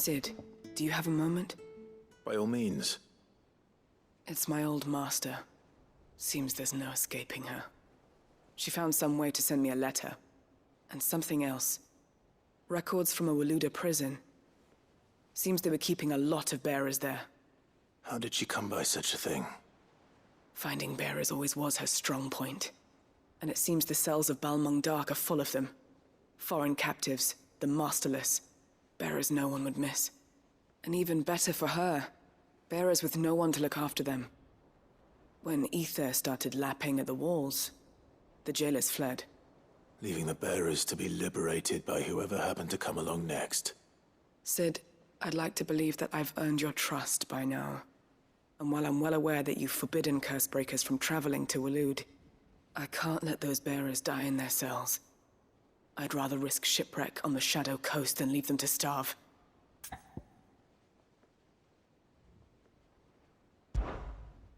Sid, do you have a moment? By all means. It's my old master. Seems there's no escaping her. She found some way to send me a letter. And something else. Records from a Waluda prison. Seems they were keeping a lot of bearers there. How did she come by such a thing? Finding bearers always was her strong point. And it seems the cells of Balmung Dark are full of them. Foreign captives, the masterless. Bearers no one would miss. And even better for her, bearers with no one to look after them. When ether started lapping at the walls, the jailers fled. Leaving the bearers to be liberated by whoever happened to come along next. Sid, I'd like to believe that I've earned your trust by now. And while I'm well aware that you've forbidden Cursebreakers from traveling to Waloed, I can't let those bearers die in their cells. I'd rather risk shipwreck on the Shadow Coast than leave them to starve.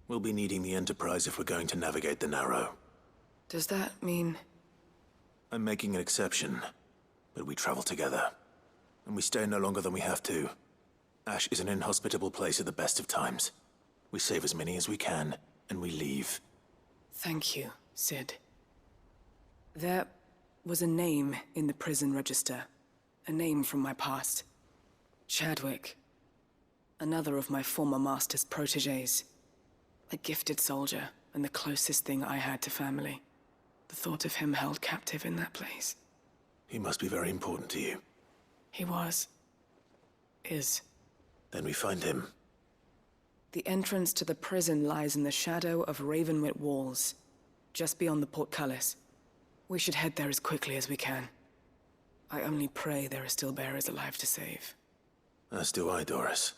We'll be needing the Enterprise if we're going to navigate the Narrow. Does that mean... I'm making an exception, but we travel together. And we stay no longer than we have to. Ash is an inhospitable place at the best of times. We save as many as we can, and we leave. Thank you, Sid. There was a name in the prison register. A name from my past. Chadwick. Another of my former master's protégés. A gifted soldier, and the closest thing I had to family. The thought of him held captive in that place. He must be very important to you. He was. Is. Then we find him. The entrance to the prison lies in the shadow of Ravenwit walls, just beyond the portcullis. We should head there as quickly as we can. I only pray there are still bearers alive to save. As do I, Doris.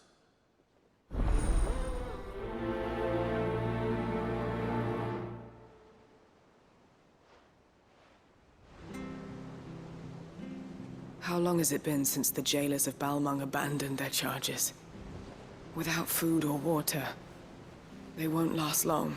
How long has it been since the jailers of Balmung abandoned their charges? Without food or water, they won't last long.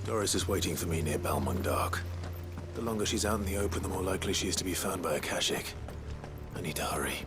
Doris is waiting for me near Balmung Dark. The longer she's out in the open, the more likely she is to be found by a Kashik. I need to hurry.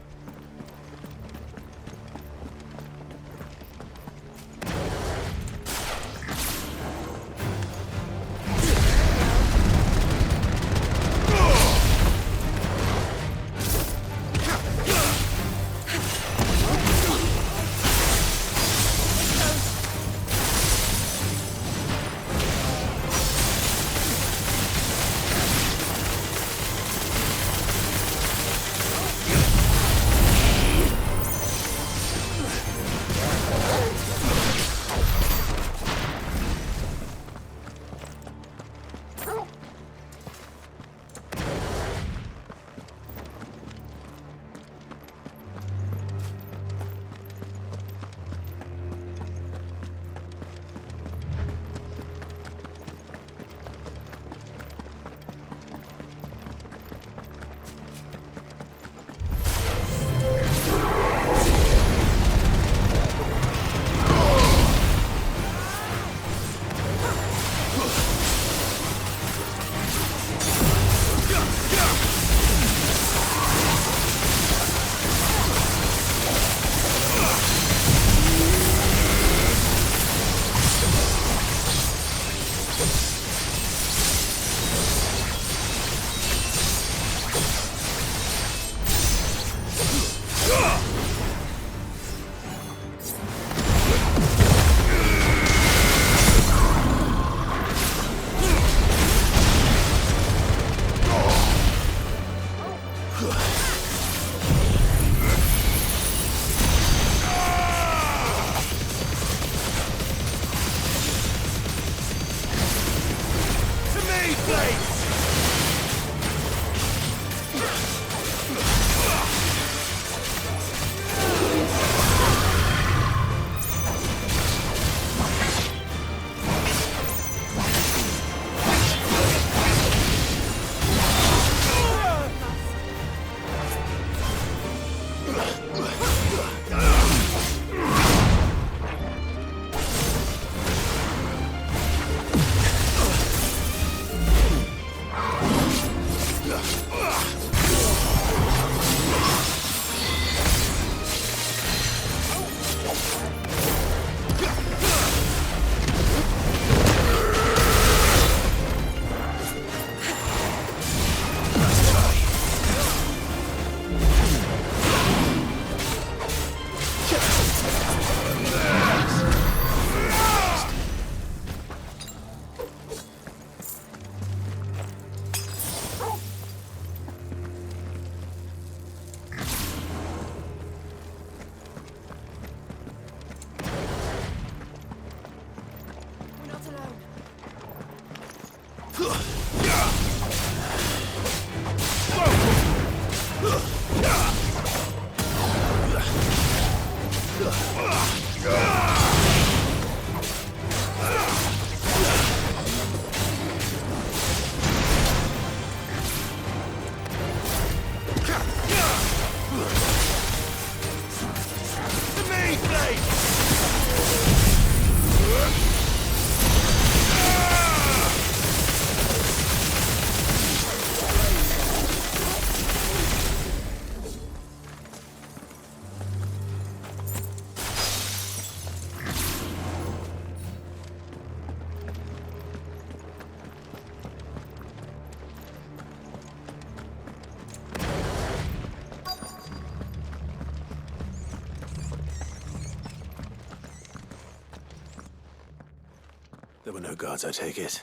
There were no guards, I take it.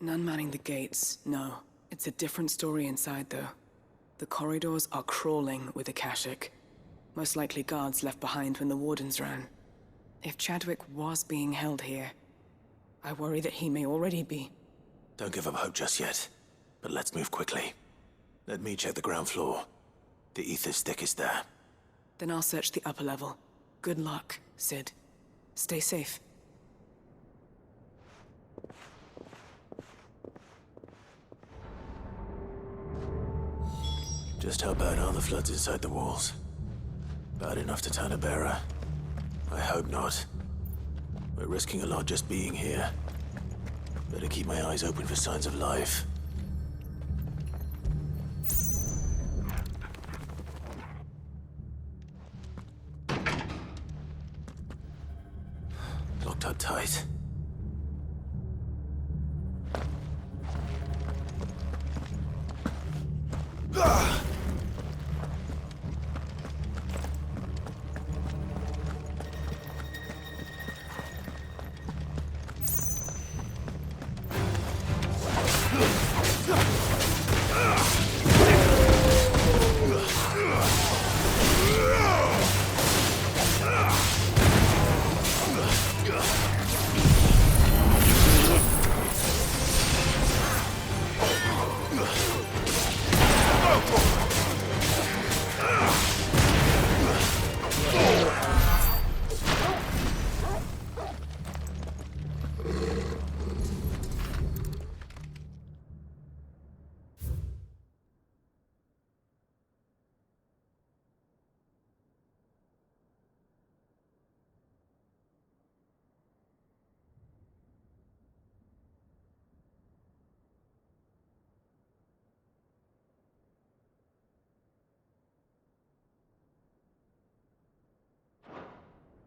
None manning the gates, no. It's a different story inside, though. The corridors are crawling with Akashic. Most likely guards left behind when the Wardens ran. If Chadwick was being held here, I worry that he may already be. Don't give up hope just yet, but let's move quickly. Let me check the ground floor. The ether's stick is there. Then I'll search the upper level. Good luck, Sid. Stay safe. Just how bad are the floods inside the walls? Bad enough to turn a bearer? I hope not. We're risking a lot just being here. Better keep my eyes open for signs of life. Locked up tight.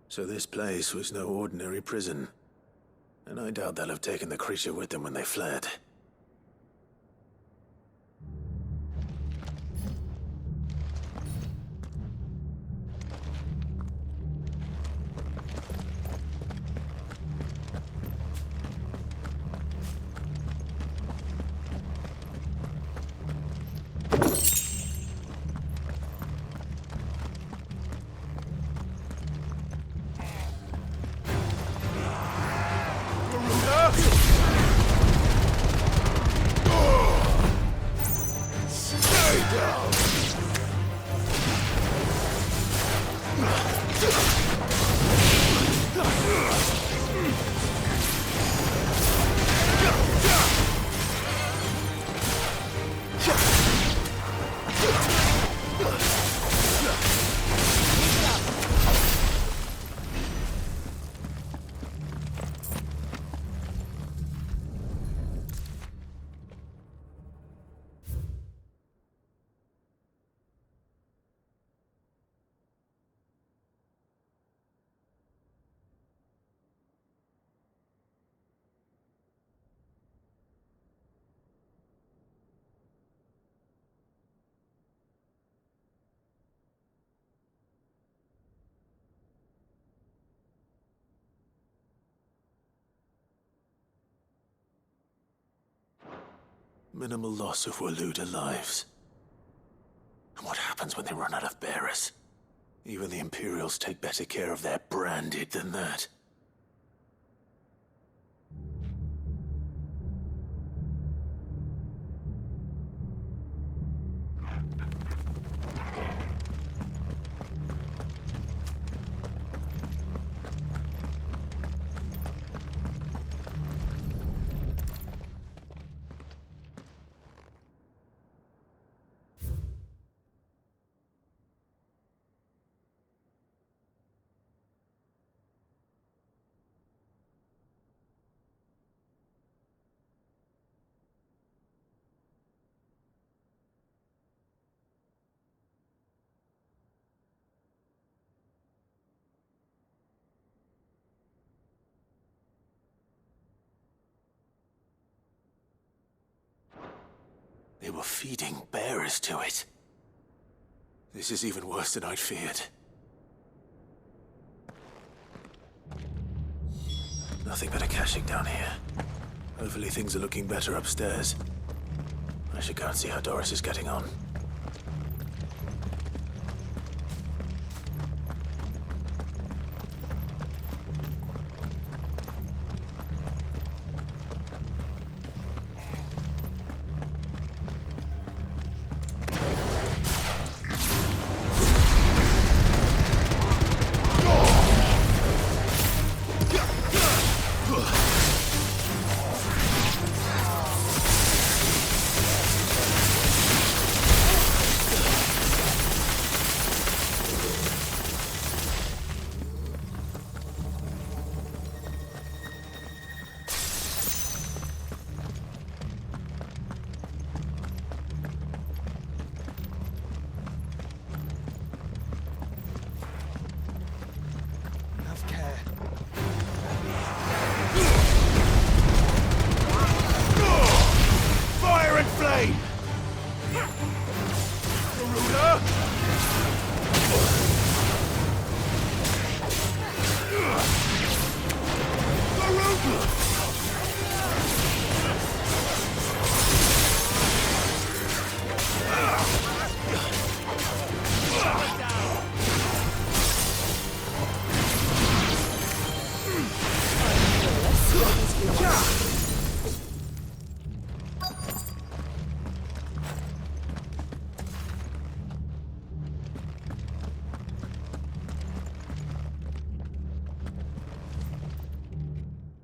So this place was no ordinary prison. And I doubt they'll have taken the creature with them when they fled. Minimal loss of Waluda lives. And what happens when they run out of bearers? Even the Imperials take better care of their branded than that. They were feeding bearers to it. This is even worse than I'd feared. Nothing but a caching down here. Hopefully things are looking better upstairs. I should go and see how Doris is getting on.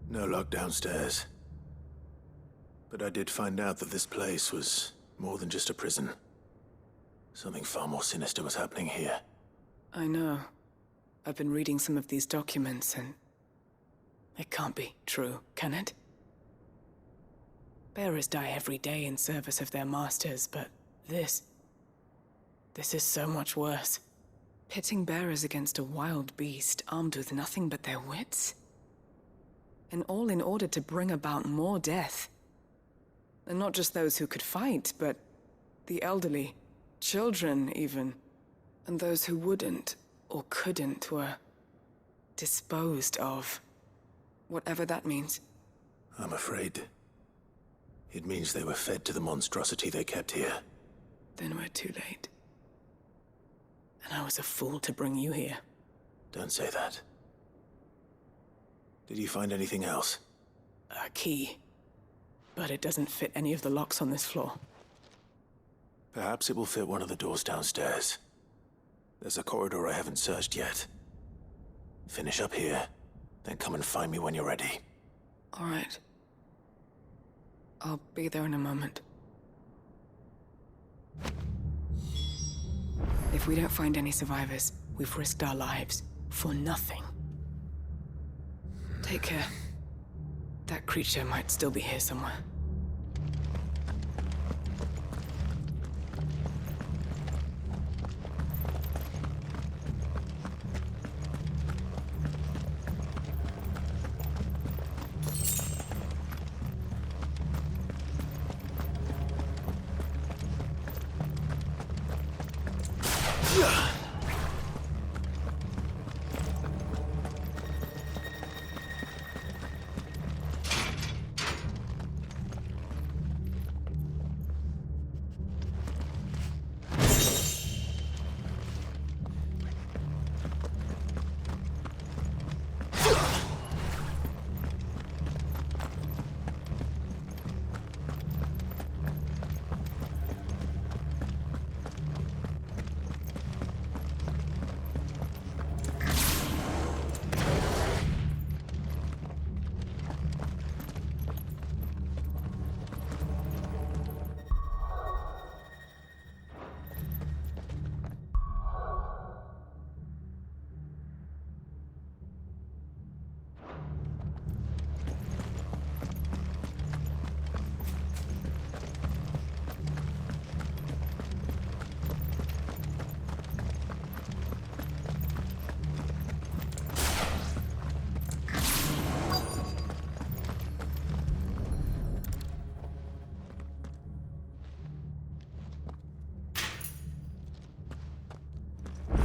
No lock downstairs. But I did find out that this place was more than just a prison. Something far more sinister was happening here. I know. I've been reading some of these documents and... it can't be true, can it? Bearers die every day in service of their masters, but this is so much worse. Pitting bearers against a wild beast armed with nothing but their wits? And all in order to bring about more death. And not just those who could fight, but the elderly, children even. And those who wouldn't or couldn't were disposed of. Whatever that means. I'm afraid it means they were fed to the monstrosity they kept here. Then we're too late. And I was a fool to bring you here. Don't say that. Did you find anything else? A key. But it doesn't fit any of the locks on this floor. Perhaps it will fit one of the doors downstairs. There's a corridor I haven't searched yet. Finish up here, then come and find me when you're ready. All right. I'll be there in a moment. If we don't find any survivors, we've risked our lives for nothing. Take care. That creature might still be here somewhere.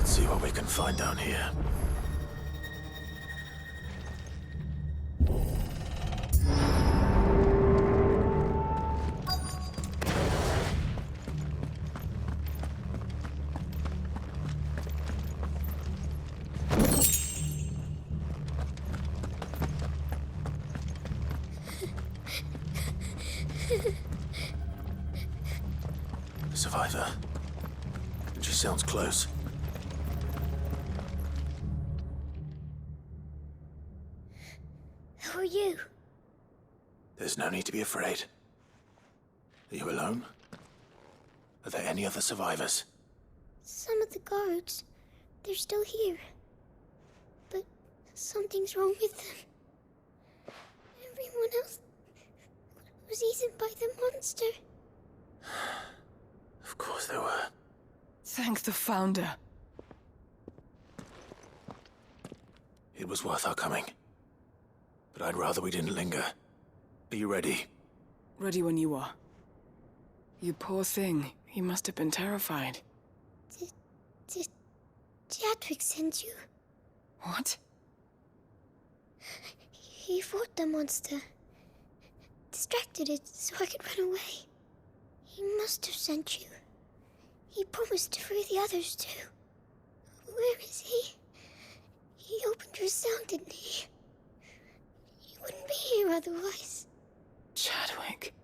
See what we can find down here. sounds close. Who are you? There's no need to be afraid. Are you alone? Are there any other survivors? Some of the guards. They're still here. But something's wrong with them. Everyone else was eaten by the monster. Of course there were. Thank the Founder. It was worth our coming. But I'd rather we didn't linger. Are you ready? Ready when you are. You poor thing. You must have been terrified. Did Chadwick send you? What? He fought the monster. Distracted it so I could run away. He must have sent you. He promised to free the others too. Where is he? He opened your cell, didn't he? He wouldn't be here otherwise. Chadwick.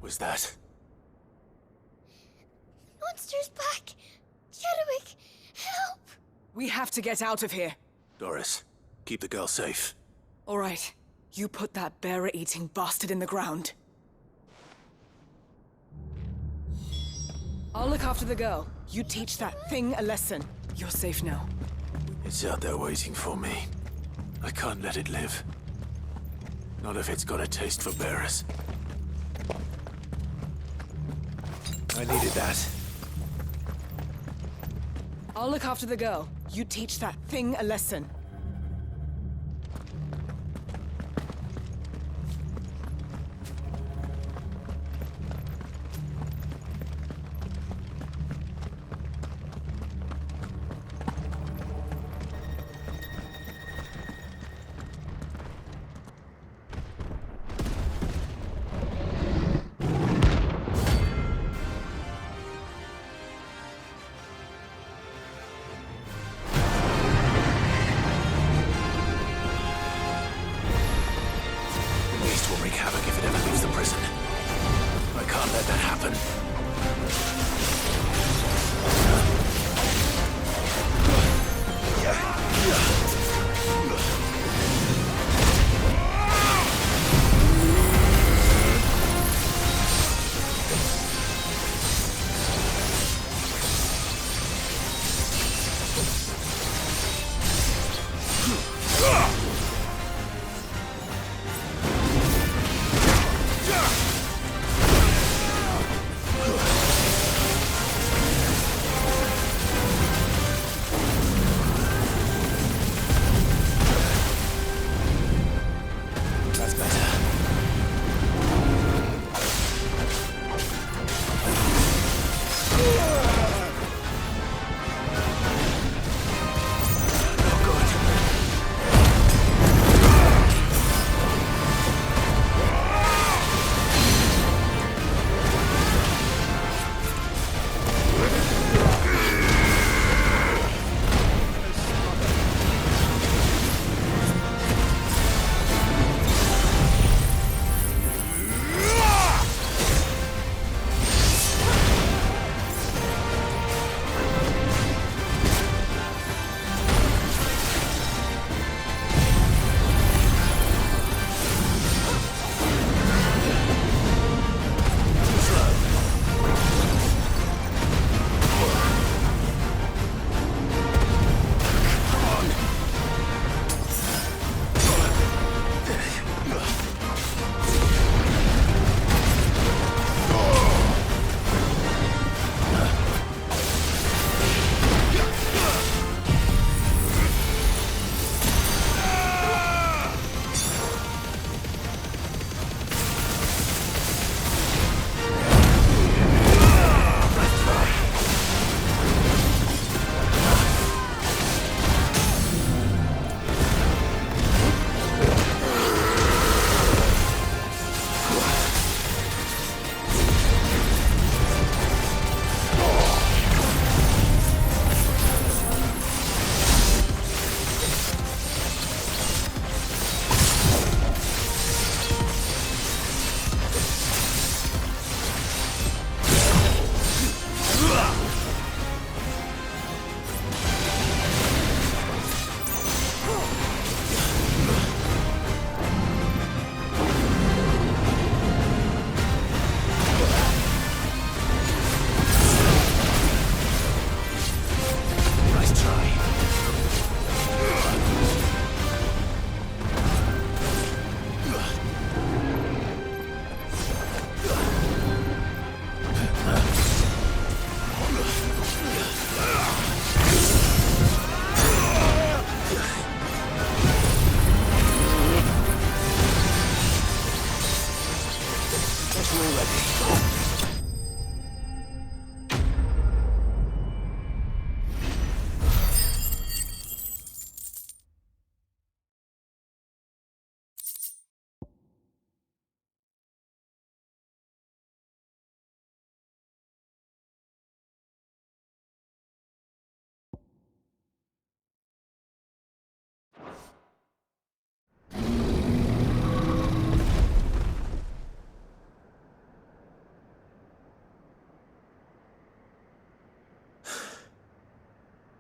Was that? Monster's back! Chadwick, help! We have to get out of here. Doris, keep the girl safe. All right. You put that bearer-eating bastard in the ground. I'll look after the girl. You teach that thing a lesson. You're safe now. It's out there waiting for me. I can't let it live. Not if it's got a taste for bearers. I needed that. I'll look after the girl. You teach that thing a lesson.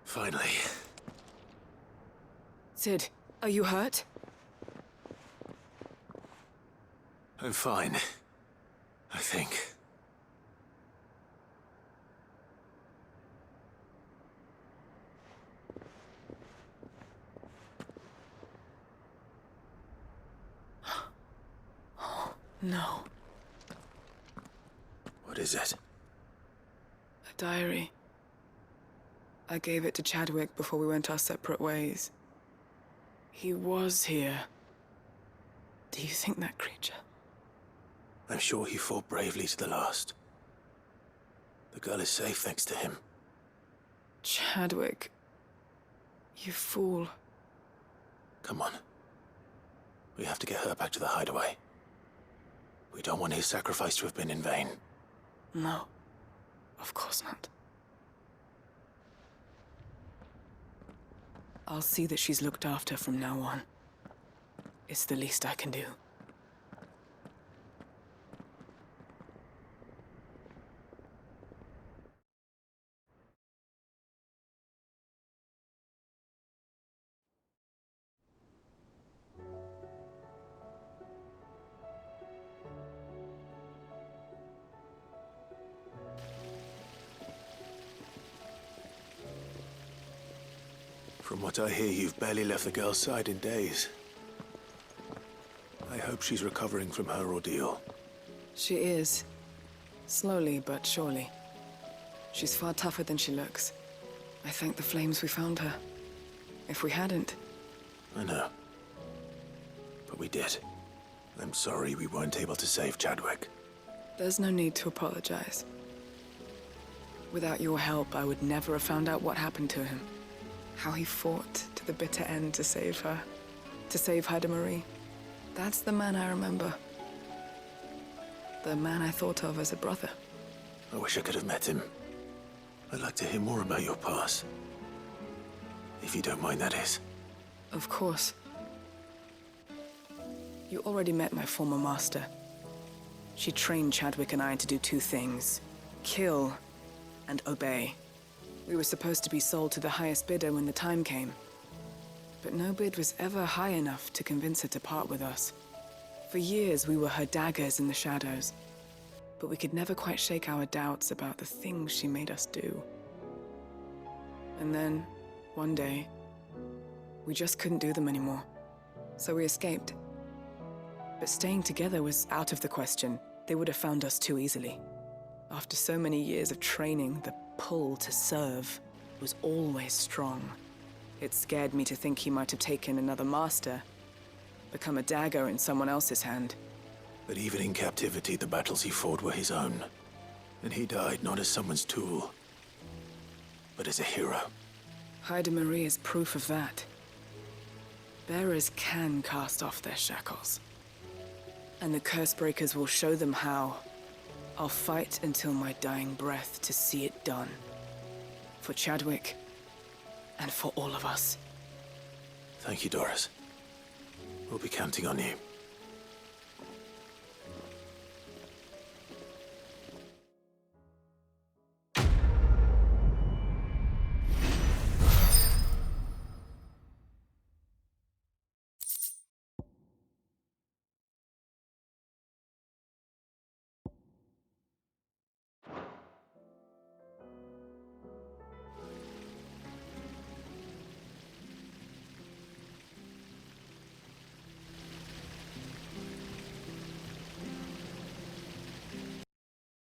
Finally. Sid, are you hurt? I'm fine. I think. No. What is it? A diary. I gave it to Chadwick before we went our separate ways. He was here. Do you think that creature? I'm sure he fought bravely to the last. The girl is safe thanks to him. Chadwick. You fool. Come on. We have to get her back to the hideaway. We don't want his sacrifice to have been in vain. No. Of course not. I'll see that she's looked after from now on. It's the least I can do. From what I hear, you've barely left the girl's side in days. I hope she's recovering from her ordeal. She is. Slowly but surely. She's far tougher than she looks. I thank the flames we found her. If we hadn't... I know. But we did. I'm sorry we weren't able to save Chadwick. There's no need to apologize. Without your help, I would never have found out what happened to him. How he fought to the bitter end to save her. To save Haida Marie. That's the man I remember. The man I thought of as a brother. I wish I could have met him. I'd like to hear more about your past. If you don't mind, that is. Of course. You already met my former master. She trained Chadwick and I to do two things. Kill and obey. We were supposed to be sold to the highest bidder when the time came. But no bid was ever high enough to convince her to part with us. For years, we were her daggers in the shadows. But we could never quite shake our doubts about the things she made us do. And then, one day, we just couldn't do them anymore. So we escaped. But staying together was out of the question. They would have found us too easily. After so many years of training, the pull to serve was always strong. It scared me to think he might have taken another master, become a dagger in someone else's hand. But even in captivity, the battles he fought were his own. And he died not as someone's tool, but as a hero. Haida Marie is proof of that. Bearers can cast off their shackles. And the Cursebreakers will show them how. I'll fight until my dying breath to see it done. For Chadwick, and for all of us. Thank you, Doris. We'll be counting on you.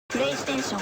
PlayStation